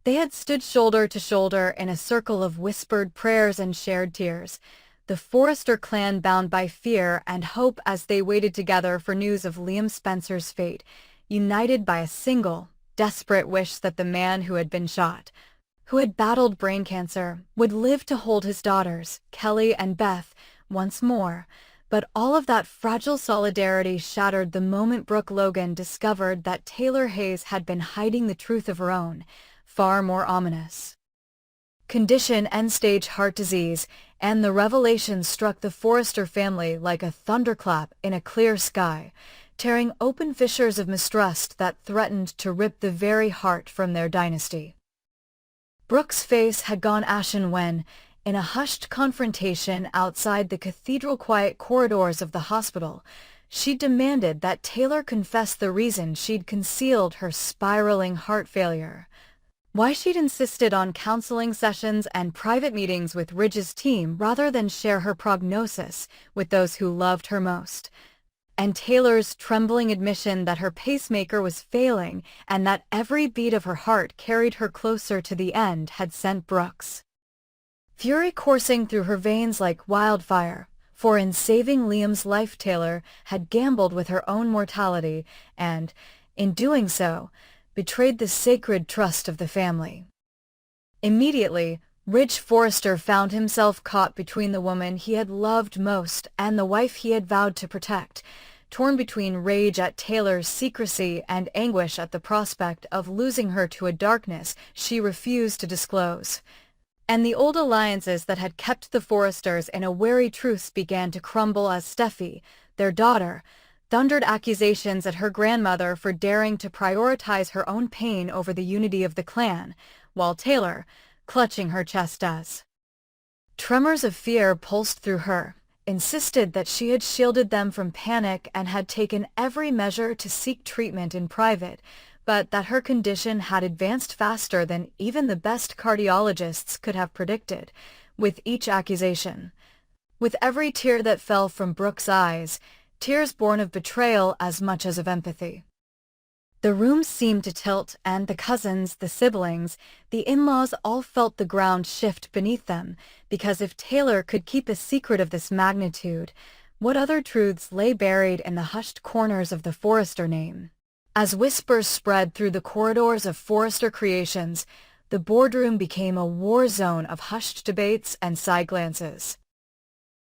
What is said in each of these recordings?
They had stood shoulder to shoulder in a circle of whispered prayers and shared tears, the Forrester clan bound by fear and hope as they waited together for news of Liam Spencer's fate, united by a single, desperate wish that the man who had been shot, who had battled brain cancer, would live to hold his daughters, Kelly and Beth, once more. But all of that fragile solidarity shattered the moment Brooke Logan discovered that Taylor Hayes had been hiding the truth of her own, far more ominous condition, end-stage heart disease, and the revelation struck the Forrester family like a thunderclap in a clear sky, tearing open fissures of mistrust that threatened to rip the very heart from their dynasty. Brooke's face had gone ashen when, in a hushed confrontation outside the cathedral-quiet corridors of the hospital, she demanded that Taylor confess the reason she'd concealed her spiraling heart failure. Why she'd insisted on counseling sessions and private meetings with Ridge's team rather than share her prognosis with those who loved her most. And Taylor's trembling admission that her pacemaker was failing and that every beat of her heart carried her closer to the end had sent Brooks' fury coursing through her veins like wildfire, for in saving Liam's life Taylor had gambled with her own mortality and, in doing so, betrayed the sacred trust of the family. Immediately, Ridge Forrester found himself caught between the woman he had loved most and the wife he had vowed to protect, torn between rage at Taylor's secrecy and anguish at the prospect of losing her to a darkness she refused to disclose. And the old alliances that had kept the Forresters in a wary truce began to crumble as Steffi, their daughter, thundered accusations at her grandmother for daring to prioritize her own pain over the unity of the clan, while Taylor, clutching her chest as tremors of fear pulsed through her, insisted that she had shielded them from panic and had taken every measure to seek treatment in private, but that her condition had advanced faster than even the best cardiologists could have predicted. With each accusation, with every tear that fell from Brooke's eyes, tears born of betrayal as much as of empathy, the room seemed to tilt, and the cousins, the siblings, the in-laws all felt the ground shift beneath them, because if Taylor could keep a secret of this magnitude, what other truths lay buried in the hushed corners of the Forrester name? As whispers spread through the corridors of Forrester Creations, the boardroom became a war zone of hushed debates and side glances.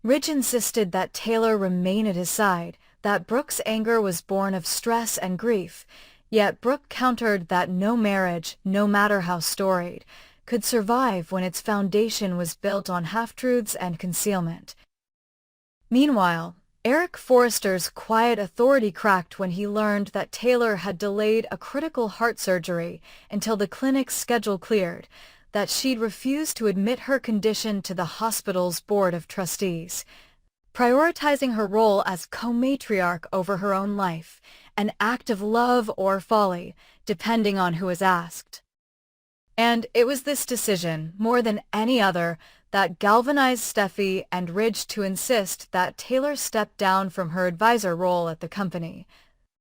Ridge insisted that Taylor remain at his side, that Brooke's anger was born of stress and grief, yet Brooke countered that no marriage, no matter how storied, could survive when its foundation was built on half-truths and concealment. Meanwhile, Eric Forrester's quiet authority cracked when he learned that Taylor had delayed a critical heart surgery until the clinic's schedule cleared, that she'd refused to admit her condition to the hospital's board of trustees, prioritizing her role as co-matriarch over her own life, an act of love or folly, depending on who is asked. And it was this decision, more than any other, that galvanized Steffi and Ridge to insist that Taylor step down from her advisor role at the company,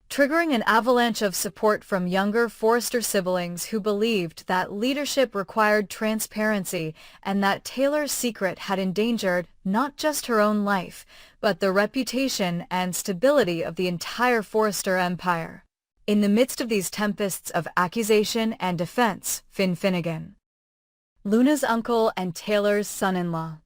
triggering an avalanche of support from younger Forrester siblings who believed that leadership required transparency and that Taylor's secret had endangered not just her own life, but the reputation and stability of the entire Forrester empire. In the midst of these tempests of accusation and defense, Finn Finnegan, Luna's uncle and Taylor's son-in-law,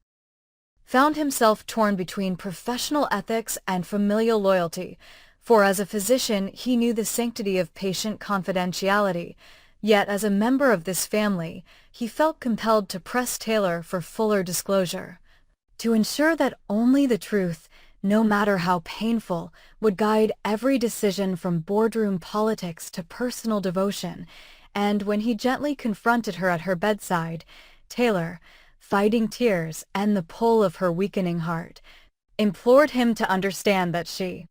found himself torn between professional ethics and familial loyalty, for as a physician he knew the sanctity of patient confidentiality, yet as a member of this family he felt compelled to press Taylor for fuller disclosure, to ensure that only the truth, no matter how painful, would guide every decision from boardroom politics to personal devotion. And when he gently confronted her at her bedside, Taylor, fighting tears and the pull of her weakening heart, implored him to understand that she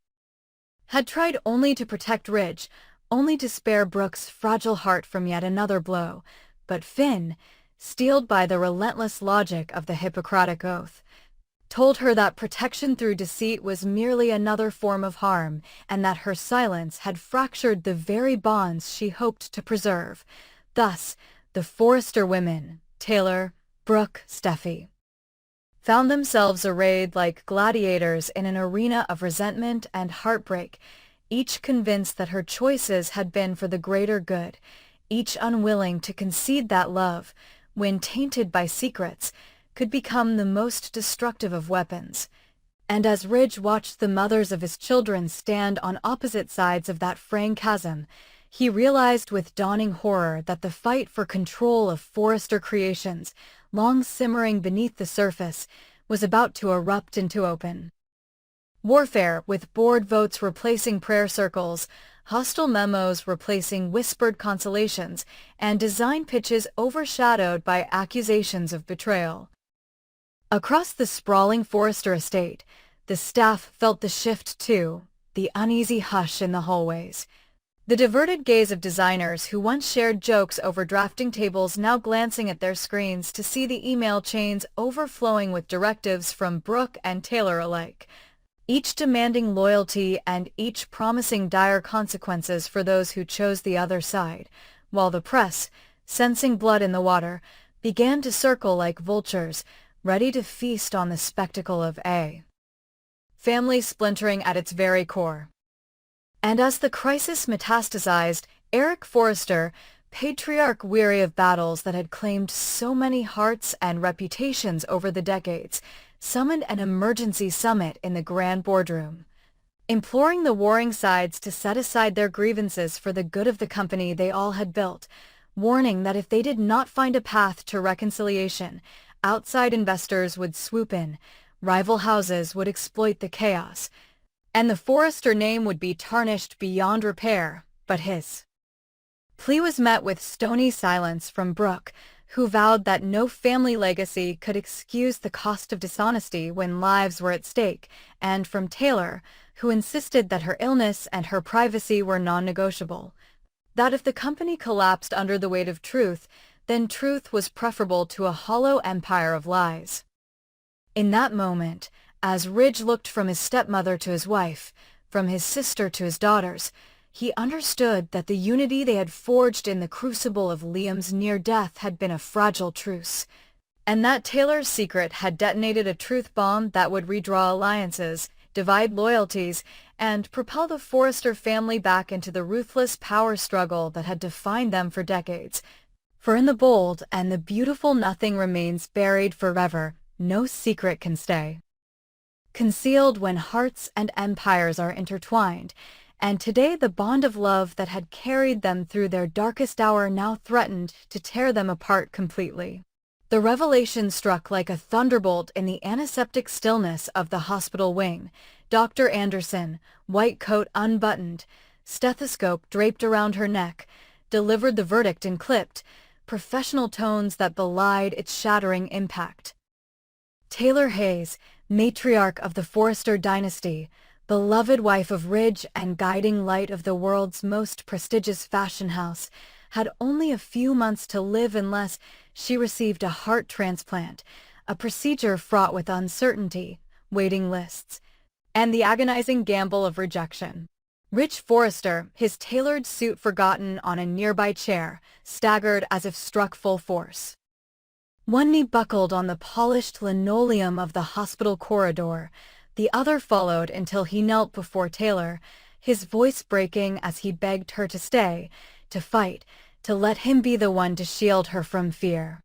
had tried only to protect Ridge, only to spare Brooke's fragile heart from yet another blow. But Finn, steeled by the relentless logic of the Hippocratic Oath, told her that protection through deceit was merely another form of harm, and that her silence had fractured the very bonds she hoped to preserve. Thus, The Forrester women, Taylor, Brooke, Steffi, found themselves arrayed like gladiators in an arena of resentment and heartbreak, each convinced that her choices had been for the greater good, each unwilling to concede that love, when tainted by secrets, could become the most destructive of weapons. And as Ridge watched the mothers of his children stand on opposite sides of that fraying chasm, he realized with dawning horror that the fight for control of Forrester Creations, long simmering beneath the surface, was about to erupt into open warfare, with board votes replacing prayer circles, hostile memos replacing whispered consolations, and design pitches overshadowed by accusations of betrayal. Across the sprawling Forrester estate, the staff felt the shift too, the uneasy hush in the hallways. The diverted gaze of designers who once shared jokes over drafting tables now glancing at their screens to see the email chains overflowing with directives from Brooke and Taylor alike, each demanding loyalty and each promising dire consequences for those who chose the other side, while the press, sensing blood in the water, began to circle like vultures, ready to feast on the spectacle of a family splintering at its very core. And as the crisis metastasized, Eric Forrester, patriarch weary of battles that had claimed so many hearts and reputations over the decades, summoned an emergency summit in the grand boardroom, imploring the warring sides to set aside their grievances for the good of the company they all had built, warning that if they did not find a path to reconciliation, outside investors would swoop in, rival houses would exploit the chaos, and the Forrester name would be tarnished beyond repair. But his plea was met with stony silence from Brooke, who vowed that no family legacy could excuse the cost of dishonesty when lives were at stake, and from Taylor, who insisted that her illness and her privacy were non-negotiable, that if the company collapsed under the weight of truth, then truth was preferable to a hollow empire of lies. In that moment, as Ridge looked from his stepmother to his wife, from his sister to his daughters, he understood that the unity they had forged in the crucible of Liam's near death had been a fragile truce, and that Taylor's secret had detonated a truth bomb that would redraw alliances, divide loyalties, and propel the Forrester family back into the ruthless power struggle that had defined them for decades. For in the bold and the beautiful nothing remains buried forever, no secret can stay. Concealed when hearts and empires are intertwined, and today the bond of love that had carried them through their darkest hour now threatened to tear them apart completely. The revelation struck like a thunderbolt in the antiseptic stillness of the hospital wing. Dr. Anderson, white coat unbuttoned, stethoscope draped around her neck, delivered the verdict in clipped, professional tones that belied its shattering impact. Taylor Hayes, matriarch of the Forrester dynasty, beloved wife of Ridge and guiding light of the world's most prestigious fashion house, had only a few months to live unless she received a heart transplant, a procedure fraught with uncertainty, waiting lists, and the agonizing gamble of rejection. Rich Forrester, his tailored suit forgotten on a nearby chair, staggered as if struck full force. One knee buckled on the polished linoleum of the hospital corridor. The other followed until he knelt before Taylor, his voice breaking as he begged her to stay, to fight, to let him be the one to shield her from fear.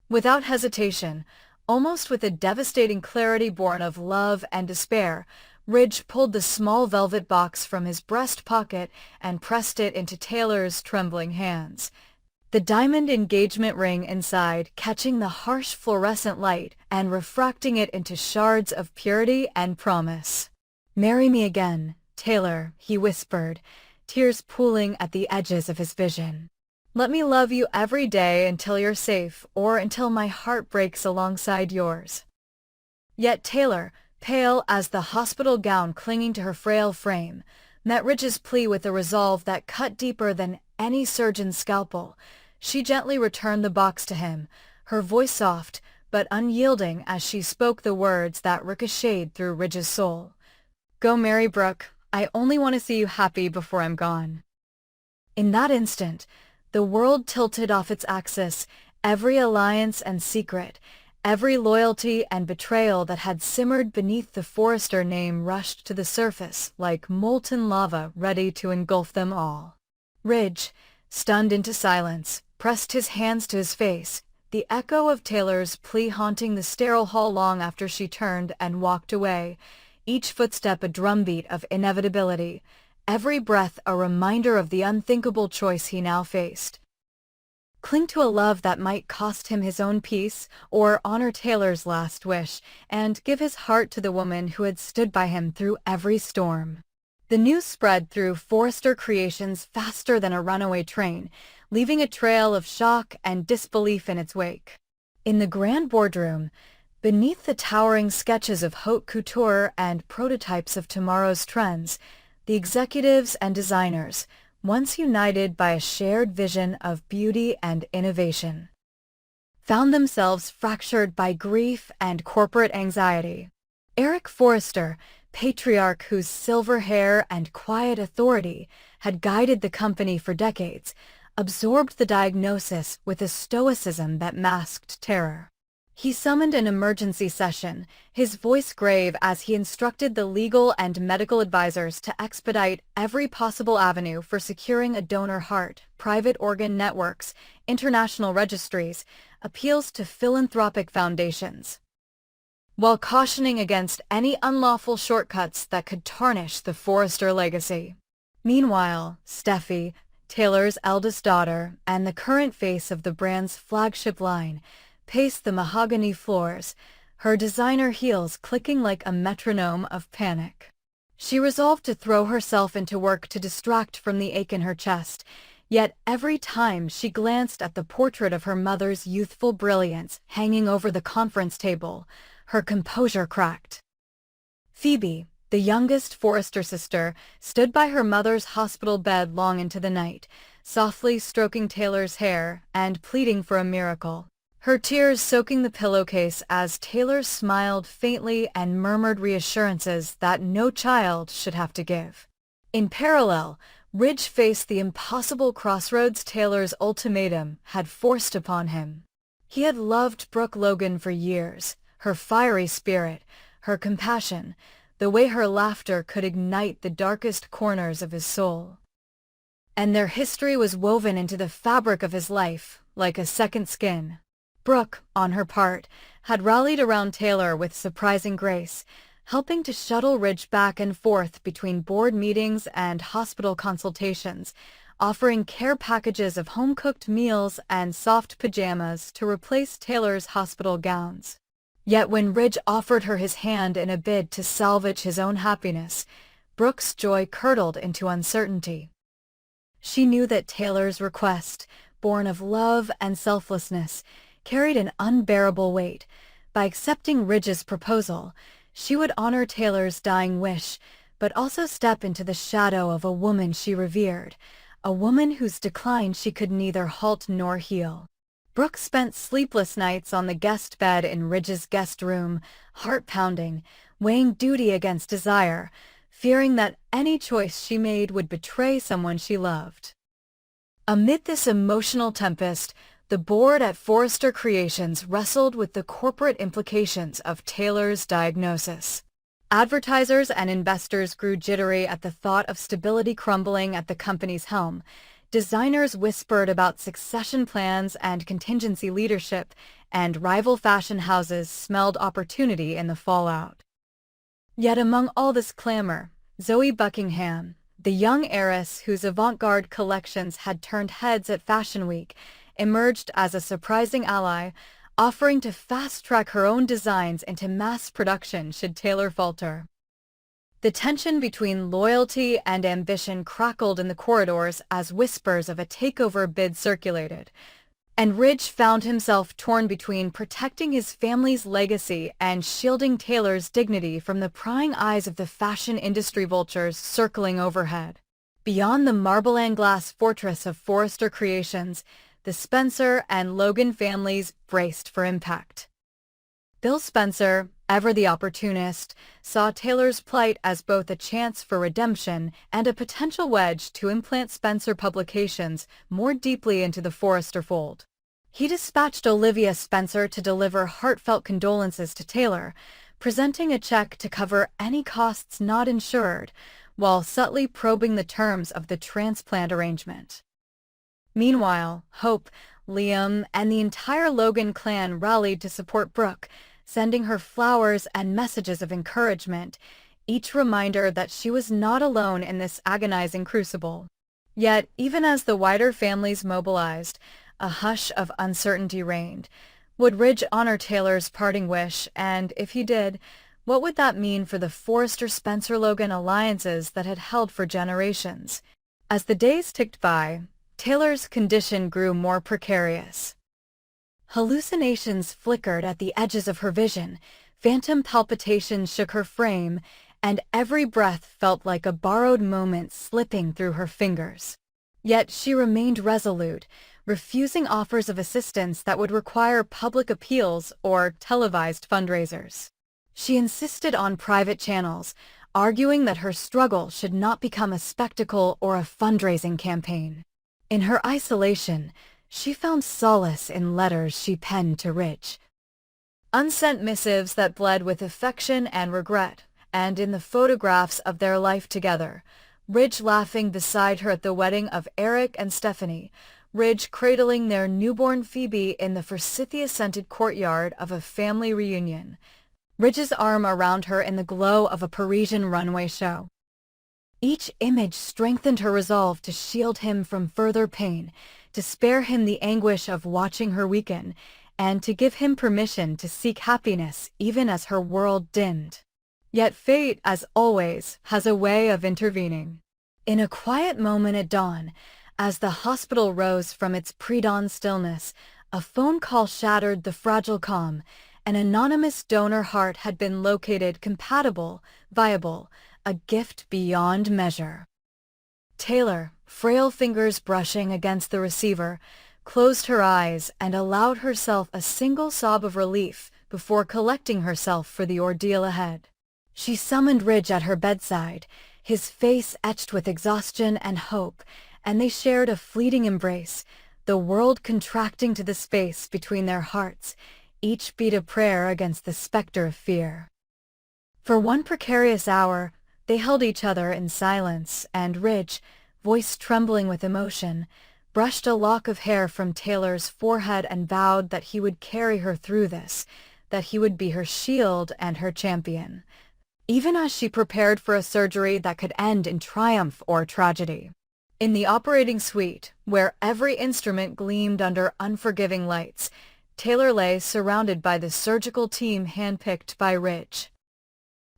Without hesitation, almost with a devastating clarity born of love and despair, Ridge pulled the small velvet box from his breast pocket and pressed it into Taylor's trembling hands. The diamond engagement ring inside catching the harsh fluorescent light and refracting it into shards of purity and promise. "Marry me again, Taylor," he whispered, tears pooling at the edges of his vision. "Let me love you every day until you're safe or until my heart breaks alongside yours." Yet Taylor, pale as the hospital gown clinging to her frail frame, met Ridge's plea with a resolve that cut deeper than any surgeon's scalpel. She gently returned the box to him, her voice soft but unyielding as she spoke the words that ricocheted through Ridge's soul. "Go marry Brooke. I only want to see you happy before I'm gone." In that instant, The world tilted off its axis, every alliance and secret, every loyalty and betrayal that had simmered beneath the Forrester name rushed to the surface like molten lava ready to engulf them all. Ridge, stunned into silence, pressed his hands to his face, the echo of Taylor's plea haunting the sterile hall long after she turned and walked away, each footstep a drumbeat of inevitability, every breath a reminder of the unthinkable choice he now faced. Cling to a love that might cost him his own peace, or honor Taylor's last wish, and give his heart to the woman who had stood by him through every storm. The news spread through Forrester Creations faster than a runaway train, leaving a trail of shock and disbelief in its wake. In the grand boardroom, beneath the towering sketches of haute couture and prototypes of tomorrow's trends, the executives and designers, once united by a shared vision of beauty and innovation, found themselves fractured by grief and corporate anxiety. Eric Forrester, patriarch whose silver hair and quiet authority had guided the company for decades, absorbed the diagnosis with a stoicism that masked terror. He summoned an emergency session, his voice grave as he instructed the legal and medical advisors to expedite every possible avenue for securing a donor heart, private organ networks, international registries, appeals to philanthropic foundations, while cautioning against any unlawful shortcuts that could tarnish the Forrester legacy. Meanwhile, Steffi, Taylor's eldest daughter and the current face of the brand's flagship line, paced the mahogany floors, her designer heels clicking like a metronome of panic. She resolved to throw herself into work to distract from the ache in her chest, yet every time she glanced at the portrait of her mother's youthful brilliance hanging over the conference table, her composure cracked. Phoebe, the youngest Forrester sister, stood by her mother's hospital bed long into the night, softly stroking Taylor's hair and pleading for a miracle, her tears soaking the pillowcase as Taylor smiled faintly and murmured reassurances that no child should have to give. In parallel, Ridge faced the impossible crossroads Taylor's ultimatum had forced upon him. He had loved Brooke Logan for years, her fiery spirit, her compassion, the way her laughter could ignite the darkest corners of his soul. And their history was woven into the fabric of his life, like a second skin. Brooke, on her part, had rallied around Taylor with surprising grace, helping to shuttle Ridge back and forth between board meetings and hospital consultations, offering care packages of home-cooked meals and soft pajamas to replace Taylor's hospital gowns. Yet when Ridge offered her his hand in a bid to salvage his own happiness, Brooke's joy curdled into uncertainty. She knew that Taylor's request, born of love and selflessness, carried an unbearable weight. By accepting Ridge's proposal, she would honor Taylor's dying wish, but also step into the shadow of a woman she revered, a woman whose decline she could neither halt nor heal. Brooke spent sleepless nights on the guest bed in Ridge's guest room, heart-pounding, weighing duty against desire, fearing that any choice she made would betray someone she loved. Amid this emotional tempest, the board at Forrester Creations wrestled with the corporate implications of Taylor's diagnosis. Advertisers and investors grew jittery at the thought of stability crumbling at the company's helm. Designers whispered about succession plans and contingency leadership, and rival fashion houses smelled opportunity in the fallout. Yet among all this clamor, Zoe Buckingham, the young heiress whose avant-garde collections had turned heads at Fashion Week, emerged as a surprising ally, offering to fast-track her own designs into mass production should Taylor falter. The tension between loyalty and ambition crackled in the corridors as whispers of a takeover bid circulated, and Ridge found himself torn between protecting his family's legacy and shielding Taylor's dignity from the prying eyes of the fashion industry vultures circling overhead. Beyond the marble and glass fortress of Forrester Creations, the Spencer and Logan families braced for impact. Bill Spencer, Ever the opportunist, saw Taylor's plight as both a chance for redemption and a potential wedge to implant Spencer Publications more deeply into the Forrester fold. He dispatched Olivia Spencer to deliver heartfelt condolences to Taylor, presenting a check to cover any costs not insured, while subtly probing the terms of the transplant arrangement. Meanwhile, Hope, Liam, and the entire Logan clan rallied to support Brooke, sending her flowers and messages of encouragement, each reminder that she was not alone in this agonizing crucible. Yet, even as the wider families mobilized, a hush of uncertainty reigned. Would Ridge honor Taylor's parting wish, and if he did, what would that mean for the Forrester-Spencer-Logan alliances that had held for generations? As the days ticked by, Taylor's condition grew more precarious. Hallucinations flickered at the edges of her vision, phantom palpitations shook her frame, and every breath felt like a borrowed moment slipping through her fingers. Yet she remained resolute, refusing offers of assistance that would require public appeals or televised fundraisers. She insisted on private channels, arguing that her struggle should not become a spectacle or a fundraising campaign. In her isolation, she found solace in letters she penned to Ridge. Unsent missives that bled with affection and regret, and in the photographs of their life together, Ridge laughing beside her at the wedding of Eric and Stephanie, Ridge cradling their newborn Phoebe in the forsythia-scented courtyard of a family reunion, Ridge's arm around her in the glow of a Parisian runway show. Each image strengthened her resolve to shield him from further pain, to spare him the anguish of watching her weaken, and to give him permission to seek happiness even as her world dimmed. Yet fate, as always, has a way of intervening. In a quiet moment at dawn, as the hospital rose from its pre-dawn stillness, a phone call shattered the fragile calm. An anonymous donor heart had been located compatible, viable, a gift beyond measure. Taylor, frail fingers brushing against the receiver, closed her eyes and allowed herself a single sob of relief before collecting herself for the ordeal ahead. She summoned Ridge at her bedside, his face etched with exhaustion and hope, and they shared a fleeting embrace, the world contracting to the space between their hearts, each beat a prayer against the specter of fear. For one precarious hour, they held each other in silence, and Ridge, voice trembling with emotion, brushed a lock of hair from Taylor's forehead and vowed that he would carry her through this, that he would be her shield and her champion, even as she prepared for a surgery that could end in triumph or tragedy. In the operating suite, where every instrument gleamed under unforgiving lights, Taylor lay surrounded by the surgical team handpicked by Ridge.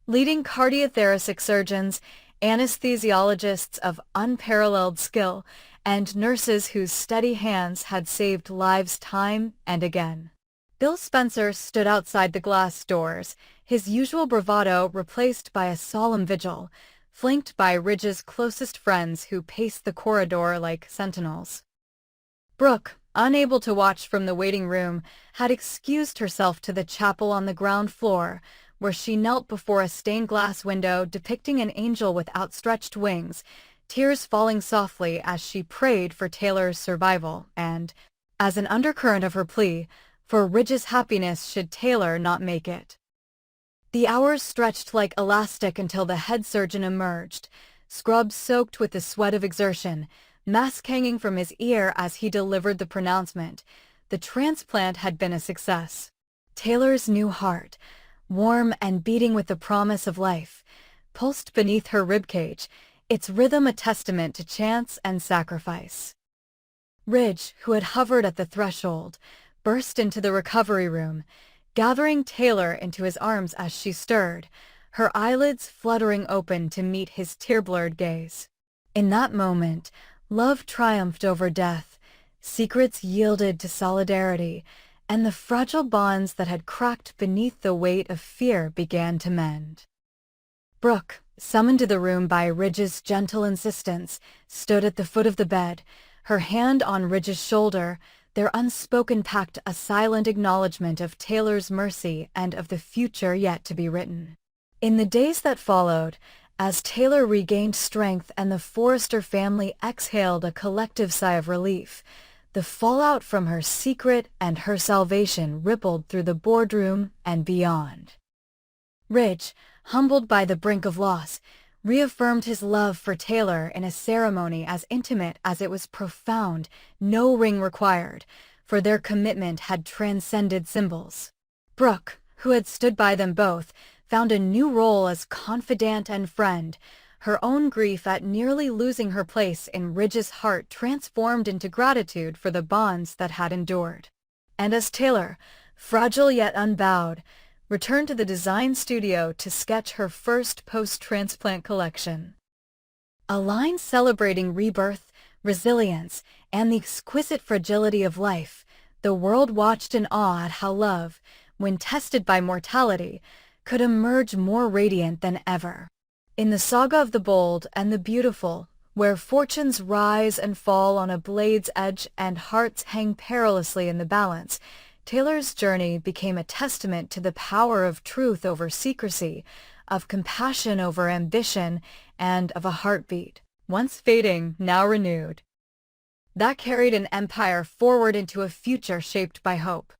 Leading cardiothoracic surgeons, anesthesiologists of unparalleled skill, and nurses whose steady hands had saved lives time and again. Bill Spencer stood outside the glass doors, his usual bravado replaced by a solemn vigil, flanked by Ridge's closest friends who paced the corridor like sentinels. Brooke, unable to watch from the waiting room, had excused herself to the chapel on the ground floor, where she knelt before a stained-glass window depicting an angel with outstretched wings, tears falling softly as she prayed for Taylor's survival and, as an undercurrent of her plea, for Ridge's happiness should Taylor not make it. The hours stretched like elastic until the head surgeon emerged, scrubs soaked with the sweat of exertion, mask hanging from his ear as he delivered the pronouncement. The transplant had been a success. Taylor's new heart, warm and beating with the promise of life, pulsed beneath her ribcage, its rhythm a testament to chance and sacrifice. Ridge, who had hovered at the threshold, burst into the recovery room, gathering Taylor into his arms as she stirred, her eyelids fluttering open to meet his tear-blurred gaze. In that moment, love triumphed over death, secrets yielded to solidarity, and the fragile bonds that had cracked beneath the weight of fear began to mend. Brooke, summoned to the room by Ridge's gentle insistence, stood at the foot of the bed, her hand on Ridge's shoulder, their unspoken pact a silent acknowledgement of Taylor's mercy and of the future yet to be written. In the days that followed, as Taylor regained strength and the Forrester family exhaled a collective sigh of relief, the fallout from her secret and her salvation rippled through the boardroom and beyond. Ridge, humbled by the brink of loss, reaffirmed his love for Taylor in a ceremony as intimate as it was profound, no ring required, for their commitment had transcended symbols. Brooke, who had stood by them both, found a new role as confidant and friend, her own grief at nearly losing her place in Ridge's heart transformed into gratitude for the bonds that had endured. And as Taylor, fragile yet unbowed, returned to the design studio to sketch her first post-transplant collection. A line celebrating rebirth, resilience, and the exquisite fragility of life, the world watched in awe at how love, when tested by mortality, could emerge more radiant than ever. In the saga of the bold and the beautiful, where fortunes rise and fall on a blade's edge and hearts hang perilously in the balance, Taylor's journey became a testament to the power of truth over secrecy, of compassion over ambition, and of a heartbeat, once fading, now renewed, that carried an empire forward into a future shaped by hope.